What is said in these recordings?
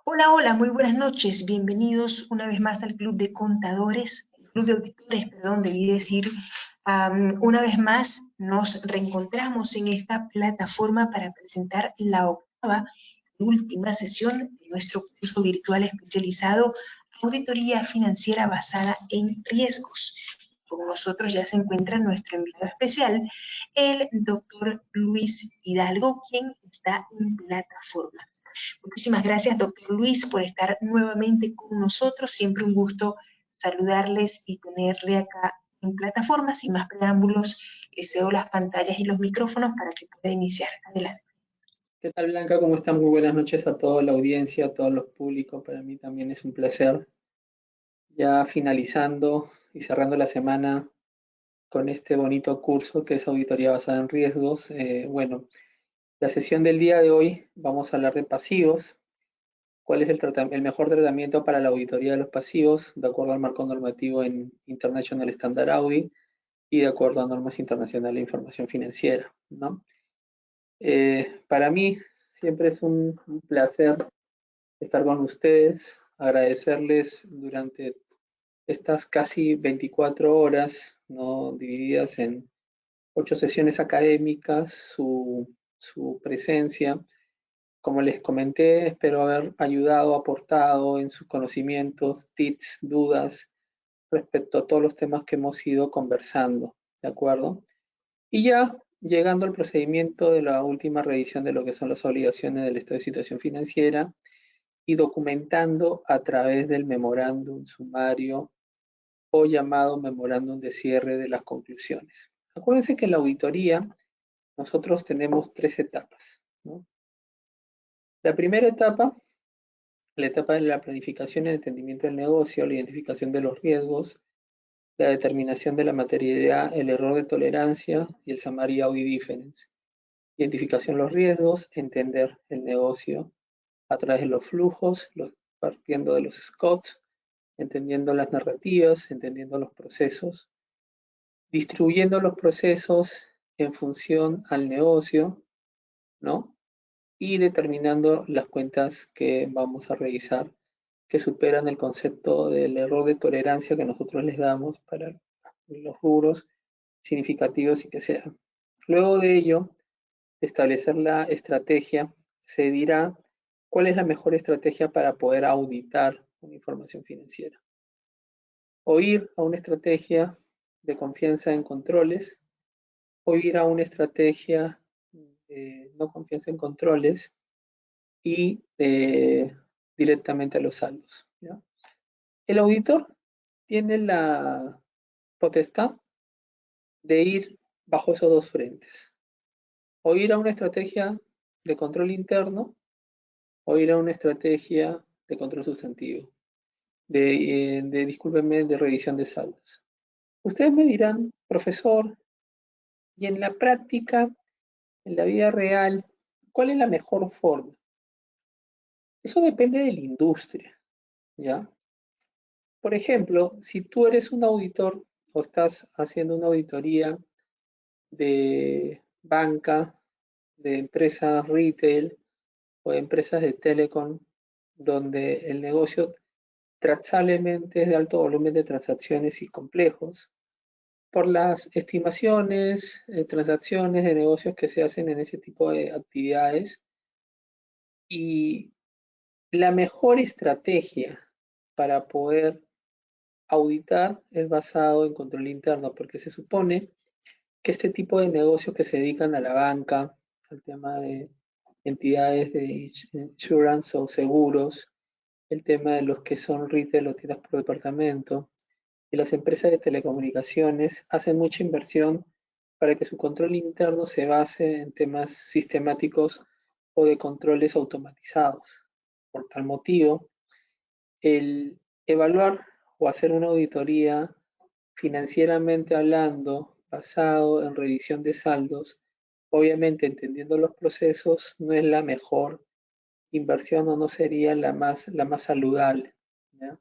Hola, hola, muy buenas noches. Bienvenidos una vez más al Club de Contadores, Club de Auditores, perdón, debí decir. Una vez más nos reencontramos en esta plataforma para presentar la octava y última sesión de nuestro curso virtual especializado Auditoría Financiera basada en riesgos. Con nosotros ya se encuentra nuestro invitado especial, el doctor Luis Hidalgo, quien está en plataforma. Muchísimas gracias, doctor Luis, por estar nuevamente con nosotros. Siempre un gusto saludarles y tenerle acá en plataforma. Sin más preámbulos, les cedo las pantallas y los micrófonos para que pueda iniciar. Adelante. ¿Qué tal, Blanca? ¿Cómo están? Muy buenas noches a toda la audiencia, a todos los públicos. Para mí también es un placer. Ya finalizando y cerrando la semana con este bonito curso que es Auditoría basada en riesgos. Bueno, la sesión del día de hoy vamos a hablar de pasivos. ¿Cuál es el mejor tratamiento para la auditoría de los pasivos de acuerdo al marco normativo en International Standard Audit y de acuerdo a normas internacionales de información financiera, ¿no? Para mí siempre es un placer estar con ustedes, agradecerles durante estas casi 24 horas, ¿no?, divididas en 8 sesiones académicas, su presencia. Como les comenté, espero haber ayudado, aportado en sus conocimientos, tips, dudas respecto a todos los temas que hemos ido conversando, ¿de acuerdo? Y ya llegando al procedimiento de la última revisión de lo que son las obligaciones del estado de situación financiera, y documentando a través del memorándum sumario o llamado memorándum de cierre de las conclusiones. Acuérdense que en la auditoría nosotros tenemos 3 etapas, ¿no? La primera etapa, la etapa de la planificación y el entendimiento del negocio, la identificación de los riesgos, la determinación de la materialidad, el error de tolerancia y el summary audit difference. Identificación de los riesgos, entender el negocio a través de los flujos, partiendo de los SCOTs, entendiendo las narrativas, entendiendo los procesos, distribuyendo los procesos en función al negocio, ¿no? Y determinando las cuentas que vamos a revisar que superan el concepto del error de tolerancia que nosotros les damos para los rubros significativos y que sean. Luego de ello, establecer la estrategia, se dirá cuál es la mejor estrategia para poder auditar una información financiera. O ir a una estrategia de confianza en controles, o ir a una estrategia de no confianza en controles y directamente a los saldos, ¿ya? El auditor tiene la potestad de ir bajo esos dos frentes. O ir a una estrategia de control interno, o ir a una estrategia de control sustantivo, discúlpenme, de revisión de saldos. Ustedes me dirán, profesor, y en la práctica, en la vida real, ¿cuál es la mejor forma? Eso depende de la industria, ¿ya? Por ejemplo, si tú eres un auditor o estás haciendo una auditoría de banca, de empresas retail o de empresas de telecom, donde el negocio trazablemente es de alto volumen de transacciones y complejos, por las estimaciones, transacciones de negocios que se hacen en ese tipo de actividades. Y la mejor estrategia para poder auditar es basado en control interno, porque se supone que este tipo de negocios que se dedican a la banca, al tema de entidades de insurance o seguros, el tema de los que son retail o tiendas por departamento, y las empresas de telecomunicaciones hacen mucha inversión para que su control interno se base en temas sistemáticos o de controles automatizados. Por tal motivo, el evaluar o hacer una auditoría financieramente hablando, basado en revisión de saldos, obviamente entendiendo los procesos, no es la mejor inversión o no sería la más saludable, ¿ya?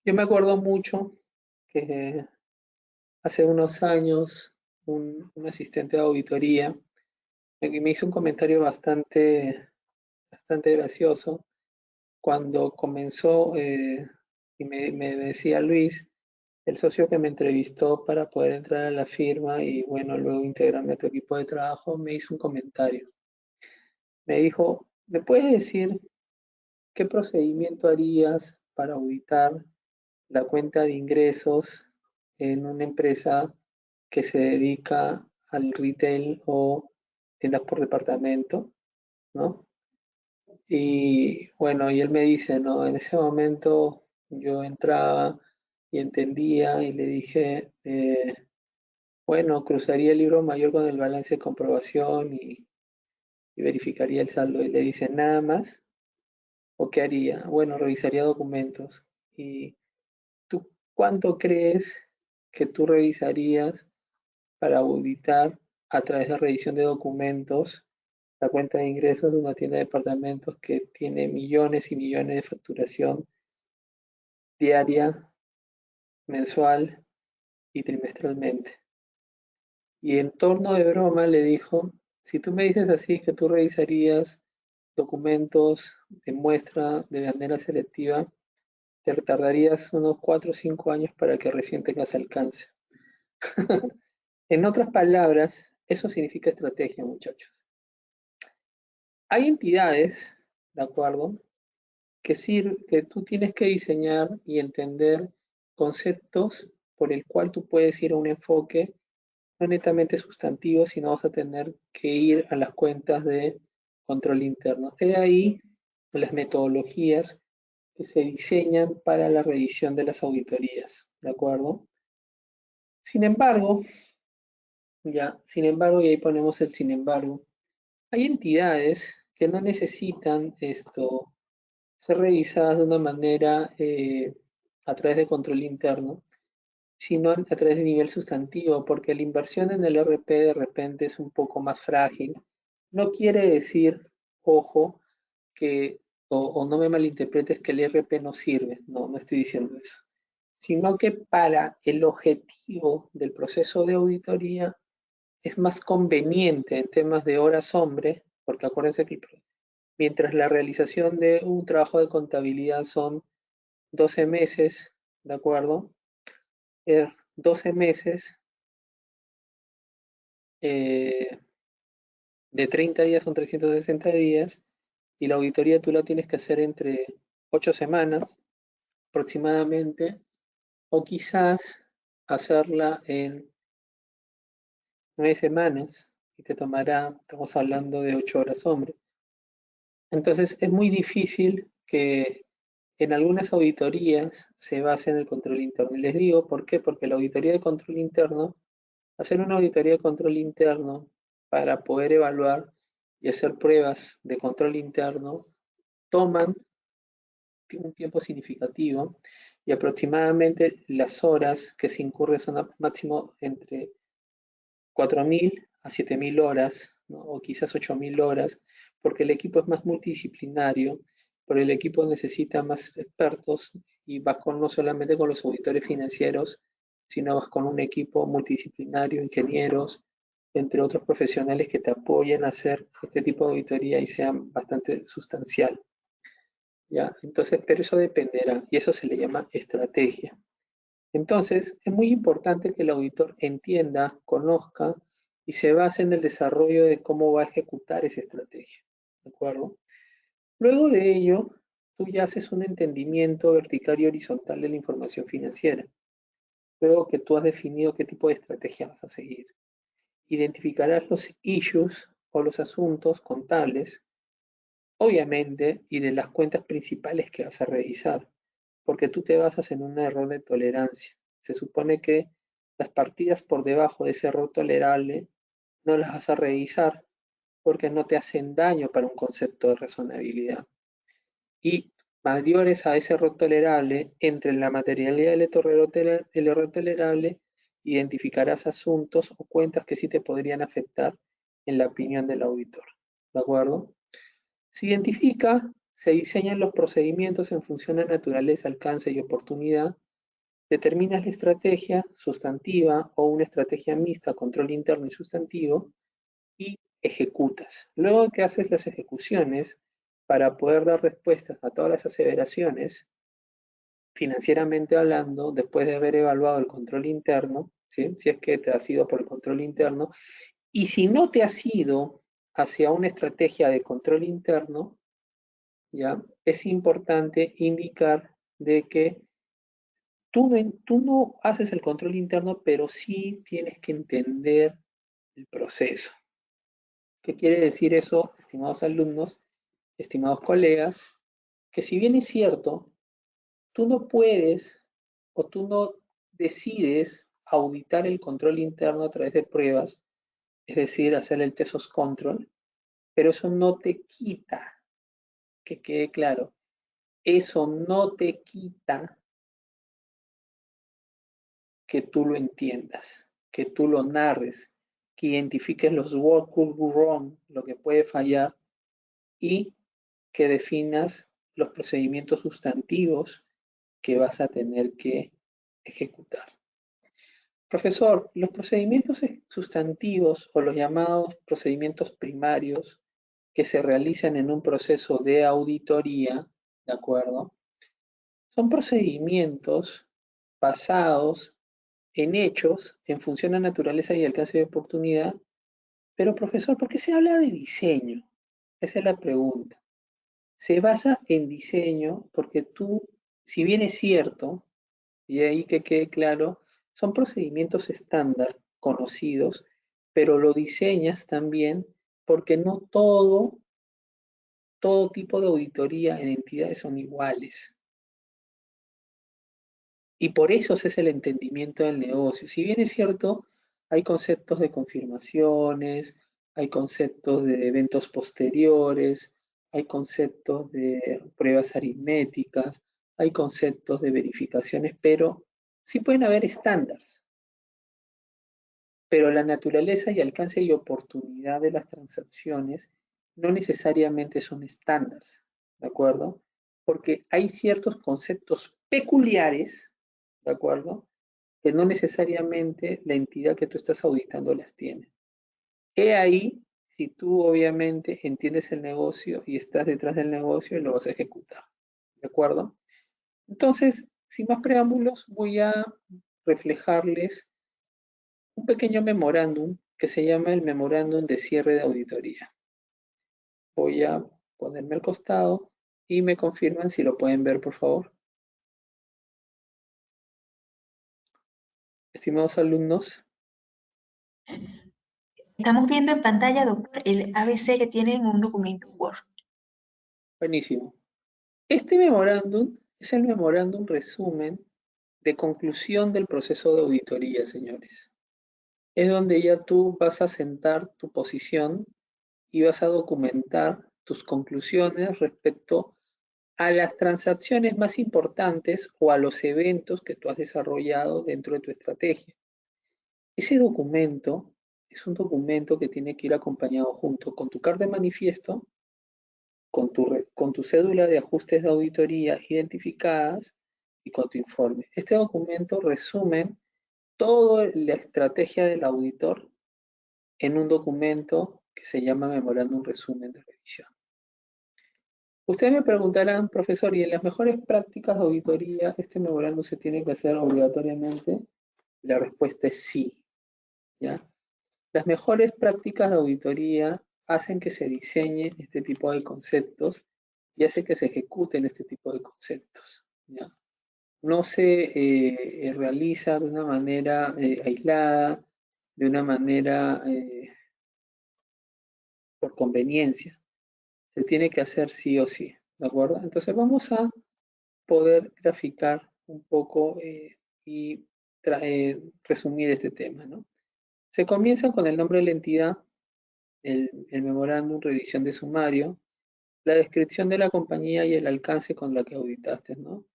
Yo me acuerdo mucho que hace unos años un asistente de auditoría me hizo un comentario bastante gracioso, cuando comenzó, y me decía Luis, el socio que me entrevistó para poder entrar a la firma y bueno, luego integrarme a tu equipo de trabajo, me hizo un comentario. Me dijo, ¿me puedes decir qué procedimiento harías para auditar la cuenta de ingresos en una empresa que se dedica al retail o tiendas por departamento, ¿no? Y bueno, y él me dice, ¿no? En ese momento yo entraba y entendía y le dije, bueno, cruzaría el libro mayor con el balance de comprobación y verificaría el saldo. Y le dice, ¿nada más? ¿O qué haría? Bueno, revisaría documentos. ¿Y tú cuánto crees que tú revisarías para auditar a través de revisión de documentos la cuenta de ingresos de una tienda de departamentos que tiene millones y millones de facturación diaria, mensual y trimestralmente? Y en torno de broma le dijo, si tú me dices así que tú revisarías documentos de muestra de manera selectiva, te tardarías unos 4 o 5 años para que recién tengas alcance. En otras palabras, eso significa estrategia, muchachos. Hay entidades, ¿de acuerdo?, que tú tienes que diseñar y entender conceptos por el cual tú puedes ir a un enfoque no netamente sustantivo, sino vas a tener que ir a las cuentas de control interno. De ahí las metodologías que se diseñan para la revisión de las auditorías, ¿de acuerdo? Sin embargo, y ahí ponemos el sin embargo, hay entidades que no necesitan esto ser revisadas de una manera a través de control interno, sino a través de nivel sustantivo, porque la inversión en el RP de repente es un poco más frágil. No quiere decir, ojo, que, o no me malinterpretes, que el RP no sirve, no estoy diciendo eso, sino que para el objetivo del proceso de auditoría es más conveniente en temas de horas hombre, porque acuérdense que mientras la realización de un trabajo de contabilidad son 12 meses, ¿de acuerdo? 12 meses de 30 días son 360 días y la auditoría tú la tienes que hacer entre 8 semanas aproximadamente o quizás hacerla en 9 semanas y te tomará, estamos hablando de 8 horas hombre. Entonces es muy difícil que en algunas auditorías se base en el control interno. Y les digo, ¿por qué? Porque la auditoría de control interno, hacer una auditoría de control interno para poder evaluar y hacer pruebas de control interno toman un tiempo significativo y aproximadamente las horas que se incurren son a máximo entre 4.000 a 7.000 horas, ¿no? O quizás 8.000 horas, porque el equipo es más multidisciplinario, pero el equipo necesita más expertos y vas con, no solamente con los auditores financieros, sino vas con un equipo multidisciplinario, ingenieros, entre otros profesionales que te apoyen a hacer este tipo de auditoría y sean bastante sustancial. ¿Ya? Entonces, pero eso dependerá y eso se le llama estrategia. Entonces, es muy importante que el auditor entienda, conozca y se base en el desarrollo de cómo va a ejecutar esa estrategia. ¿De acuerdo? Luego de ello, tú ya haces un entendimiento vertical y horizontal de la información financiera. Luego que tú has definido qué tipo de estrategia vas a seguir. Identificarás los issues o los asuntos contables, obviamente, y de las cuentas principales que vas a revisar, porque tú te basas en un error de tolerancia. Se supone que las partidas por debajo de ese error tolerable no las vas a revisar porque no te hacen daño para un concepto de razonabilidad. Y mayores a ese error tolerable, entre la materialidad del error tolerable, identificarás asuntos o cuentas que sí te podrían afectar en la opinión del auditor. ¿De acuerdo? Se identifica, se diseñan los procedimientos en función de naturaleza, alcance y oportunidad. Determinas la estrategia sustantiva o una estrategia mixta, control interno y sustantivo, y ejecutas. Luego que haces las ejecuciones, para poder dar respuestas a todas las aseveraciones, financieramente hablando, después de haber evaluado el control interno, ¿sí? Si es que te has ido por el control interno, y si no te has ido hacia una estrategia de control interno, ¿ya? Es importante indicar de que tú no haces el control interno, pero sí tienes que entender el proceso. ¿Qué quiere decir eso, estimados alumnos, estimados colegas? Que si bien es cierto, tú no puedes o tú no decides auditar el control interno a través de pruebas, es decir, hacer el test of control, pero eso no te quita, que quede claro, eso no te quita que tú lo entiendas, que tú lo narres, que identifiques los what could go wrong, lo que puede fallar, y que definas los procedimientos sustantivos que vas a tener que ejecutar. Profesor, los procedimientos sustantivos o los llamados procedimientos primarios que se realizan en un proceso de auditoría, ¿de acuerdo? Son procedimientos basados en hechos, en función a naturaleza y alcance de oportunidad. Pero, profesor, ¿por qué se habla de diseño? Esa es la pregunta. Se basa en diseño porque tú, si bien es cierto, y ahí que quede claro, son procedimientos estándar conocidos, pero lo diseñas también porque no todo tipo de auditoría en entidades son iguales. Y por eso ese es el entendimiento del negocio. Si bien es cierto, hay conceptos de confirmaciones, hay conceptos de eventos posteriores, hay conceptos de pruebas aritméticas, hay conceptos de verificaciones, pero sí pueden haber estándares. Pero la naturaleza y alcance y oportunidad de las transacciones no necesariamente son estándares, ¿de acuerdo? Porque hay ciertos conceptos peculiares, ¿de acuerdo? Que no necesariamente la entidad que tú estás auditando las tiene. He ahí si tú obviamente entiendes el negocio y estás detrás del negocio y lo vas a ejecutar, ¿de acuerdo? Entonces, sin más preámbulos, voy a reflejarles un pequeño memorándum que se llama el memorándum de cierre de auditoría. Voy a ponerme al costado y me confirman si lo pueden ver, por favor. Estimados alumnos. Estamos viendo en pantalla, doctor, el ABC que tiene en un documento Word. Buenísimo. Este memorándum es el memorándum resumen de conclusión del proceso de auditoría, señores. Es donde ya tú vas a sentar tu posición y vas a documentar tus conclusiones respecto a las transacciones más importantes o a los eventos que tú has desarrollado dentro de tu estrategia. Ese documento es un documento que tiene que ir acompañado junto con tu carta de manifiesto, con tu cédula de ajustes de auditoría identificadas y con tu informe. Este documento resume toda la estrategia del auditor en un documento que se llama Memorándum Resumen de Revisión. Ustedes me preguntarán, profesor, ¿y en las mejores prácticas de auditoría este memorándum se tiene que hacer obligatoriamente? La respuesta es sí, ¿ya? Las mejores prácticas de auditoría hacen que se diseñen este tipo de conceptos y hacen que se ejecuten este tipo de conceptos, ¿ya? No se realiza de una manera aislada, de una manera por conveniencia. Se tiene que hacer sí o sí, ¿de acuerdo? Entonces vamos a poder graficar un poco y resumir este tema, ¿no? Se comienza con el nombre de la entidad, el memorándum, revisión de sumario, la descripción de la compañía y el alcance con la que auditaste, ¿no?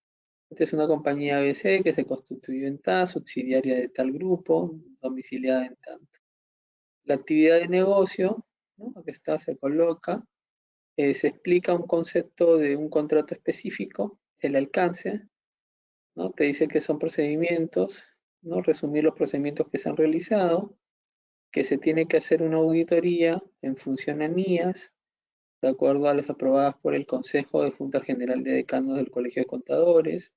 Esta es una compañía ABC que se constituyó en tal, subsidiaria de tal grupo, domiciliada en tanto. La actividad de negocio, ¿no? Aquí está, se coloca, se explica un concepto de un contrato específico, el alcance, ¿no? Te dice que son procedimientos, ¿no? Resumir los procedimientos que se han realizado, que se tiene que hacer una auditoría en función a NIAS, de acuerdo a las aprobadas por el Consejo de Junta General de Decanos del Colegio de Contadores,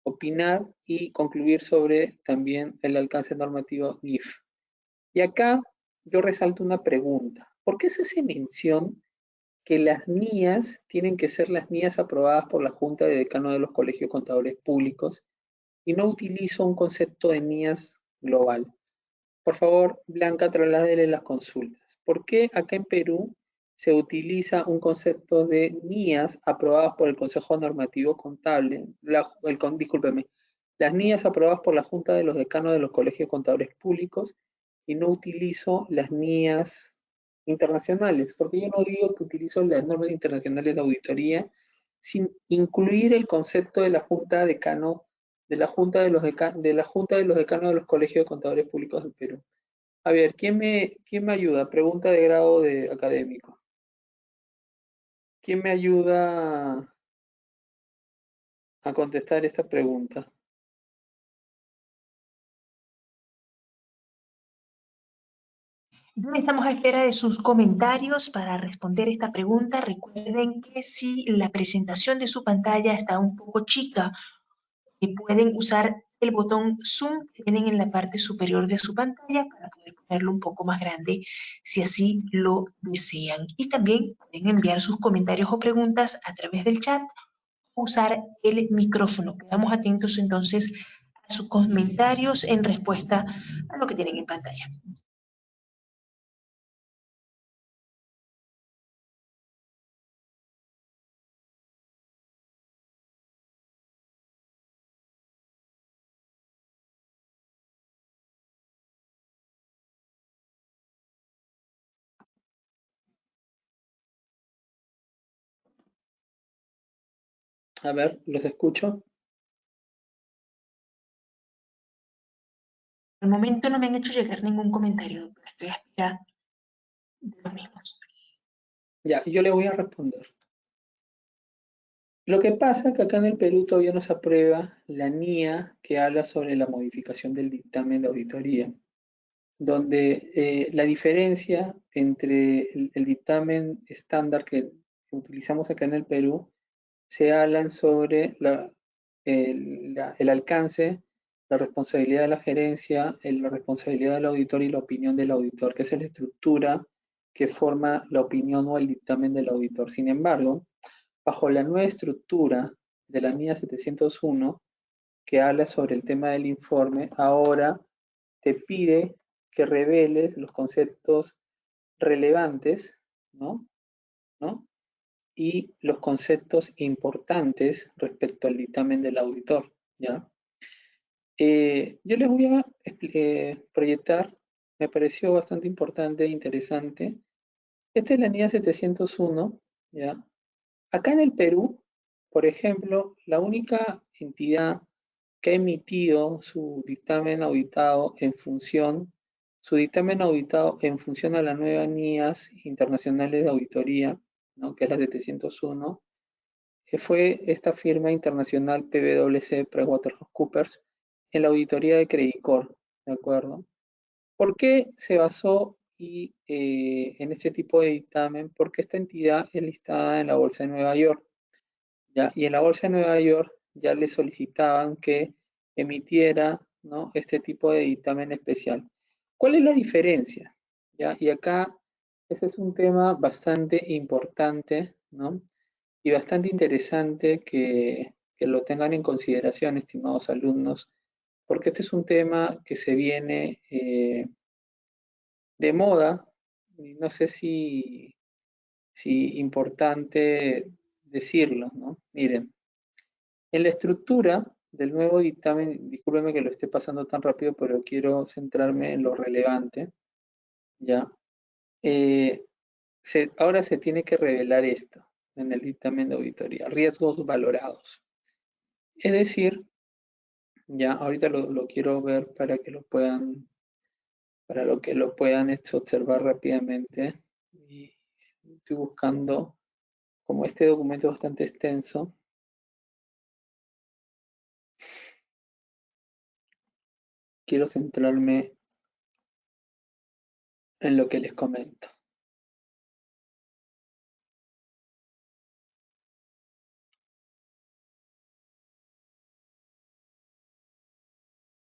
opinar y concluir sobre también el alcance normativo NIF. Y acá yo resalto una pregunta. ¿Por qué se hace mención que las NIAs tienen que ser las NIAs aprobadas por la Junta de Decanos de los Colegios de Contadores Públicos y no utilizo un concepto de NIAs global? Por favor, Blanca, trasládele las consultas. ¿Por qué acá en Perú se utiliza un concepto de NIAs aprobadas por el Consejo Normativo Contable? Discúlpeme, las NIAs aprobadas por la Junta de los Decanos de los Colegios de Contadores Públicos y no utilizo las NIAs internacionales? Porque yo no digo que utilizo las normas internacionales de auditoría sin incluir el concepto de la Junta Decano de la Junta de los Decanos de los Colegios de Contadores Públicos del Perú. A ver, ¿quién me ayuda? Pregunta de grado de académico. ¿Quién me ayuda a contestar esta pregunta? Estamos a espera de sus comentarios para responder esta pregunta. Recuerden que si la presentación de su pantalla está un poco chica, pueden usar el botón Zoom que tienen en la parte superior de su pantalla para poder ponerlo un poco más grande si así lo desean. Y también pueden enviar sus comentarios o preguntas a través del chat o usar el micrófono. Quedamos atentos entonces a sus comentarios en respuesta a lo que tienen en pantalla. A ver, los escucho. Al momento no me han hecho llegar ningún comentario, pero estoy a espera de los mismos. Ya, yo le voy a responder. Lo que pasa es que acá en el Perú todavía no se aprueba la NIA que habla sobre la modificación del dictamen de auditoría, donde la diferencia entre el dictamen estándar que utilizamos acá en el Perú se hablan sobre el alcance, la responsabilidad de la gerencia, la responsabilidad del auditor y la opinión del auditor, que es la estructura que forma la opinión o el dictamen del auditor. Sin embargo, bajo la nueva estructura de la NIA 701, que habla sobre el tema del informe, ahora te pide que reveles los conceptos relevantes, ¿no? ¿no? Y los conceptos importantes respecto al dictamen del auditor, ¿ya? Yo les voy a proyectar, me pareció bastante importante e interesante. Esta es la NIA 701, ¿ya? Acá en el Perú, por ejemplo, la única entidad que ha emitido su dictamen auditado en función a las nuevas NIAs internacionales de auditoría, ¿no? Que es la 701, que fue esta firma internacional PwC, PricewaterhouseCoopers, en la auditoría de Credit Corp, ¿de acuerdo? ¿Por qué se basó en este tipo de dictamen? Porque esta entidad es listada en la Bolsa de Nueva York, ¿ya? Y en la Bolsa de Nueva York ya le solicitaban que emitiera, ¿no?, este tipo de dictamen especial. ¿Cuál es la diferencia? ¿Ya? Y acá ese es un tema bastante importante, ¿no? Y bastante interesante que lo tengan en consideración, estimados alumnos, porque este es un tema que se viene de moda, y no sé si importante decirlo, ¿no? Miren, en la estructura del nuevo dictamen, discúlpeme que lo esté pasando tan rápido, pero quiero centrarme en lo relevante, ¿ya? Ahora se tiene que revelar esto en el dictamen de auditoría, riesgos valorados. Es decir, ya ahorita lo quiero ver para que lo puedan, observar rápidamente. Y estoy buscando, como este documento es bastante extenso, quiero centrarme en lo que les comento.